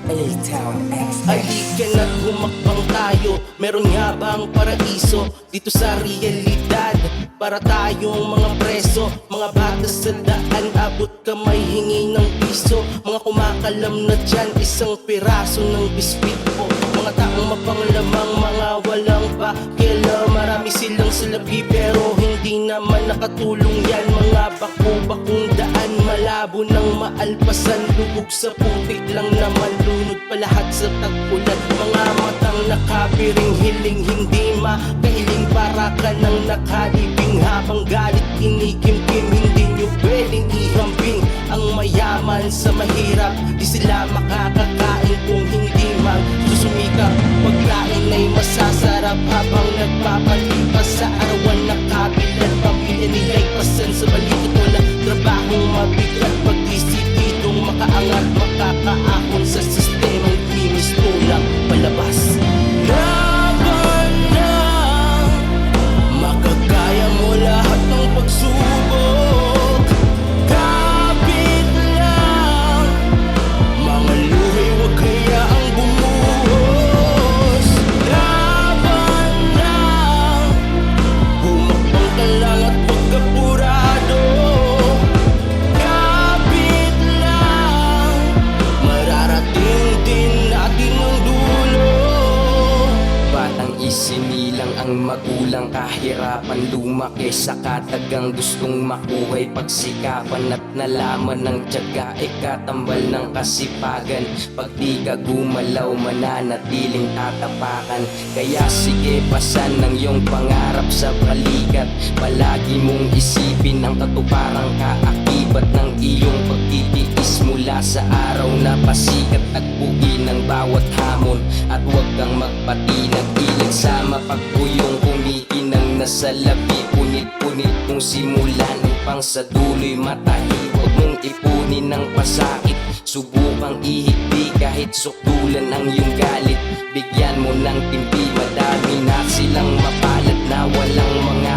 A-Town X. Halika na't humakbang tayo. Meron nga bang paraiso dito sa realidad? Para tayong mga preso, mga bata sa daan, abot kamay hingi ng piso. Mga kumakalam na dyan, isang piraso ng biskwit po. Mga taong mapanglamang, mga walang pakila. Marami silang salapi pero hindi naman nakatulong yan. Mga baku-bakong daan, malabo ng maalpasan. Lubog sa putik lang naman, lunod pa lahat sa tagpulan. Mga matang nakabiring, hiling hindi makailing. Para ka nang nakalibing, habang galit kinikimkim. Hindi nyo pwedeng ihambing ang mayaman sa mahirap. Di sila makakakain kung hindi magsusumikap. Pagkain ay masasarap habang nagpapalipas sa arawan na kabilan. Pamilya nila'y pasan sa balikat, wala trabahong mabigat. Pag-isip itong makaangat, makakaahon sa sistemang linis, tulang palabas. Laban lang, makakaya mo lahat ng pagsubok. Kapit lang, mga luhay huwag hayaang bumuhos. Laban lang, humakbang ka lang at huwag kapurado. Kapit lang, mararating din natin ang dulo. Batang isinilang ang magulang, kahirapan lumaki sa katagang gustong makuhay. Pagsikapan at nalaman ng tiyaga, ikatambal ng kasipagan. Pag di ka gumalaw, mananatiling tatapakan. Kaya sige, pasan ng iyong pangarap sa balikat. Palagi mong isipin ang katuparang kaakibat ng iyong pagtitiis mula sa araw na pasikat. Tagpuin ng bawat hamon at huwag kang magpatinag. Ilan sa mapagpuyong kumikinang nasa labi. Punit-punit mong simulan upang sa dulo'y matahi. Huwag mong ipunin ng pasakit, subukang ihigdi kahit sukdulan ang iyong galit. Bigyan mo ng timpi, madami na silang mapalad na walang mga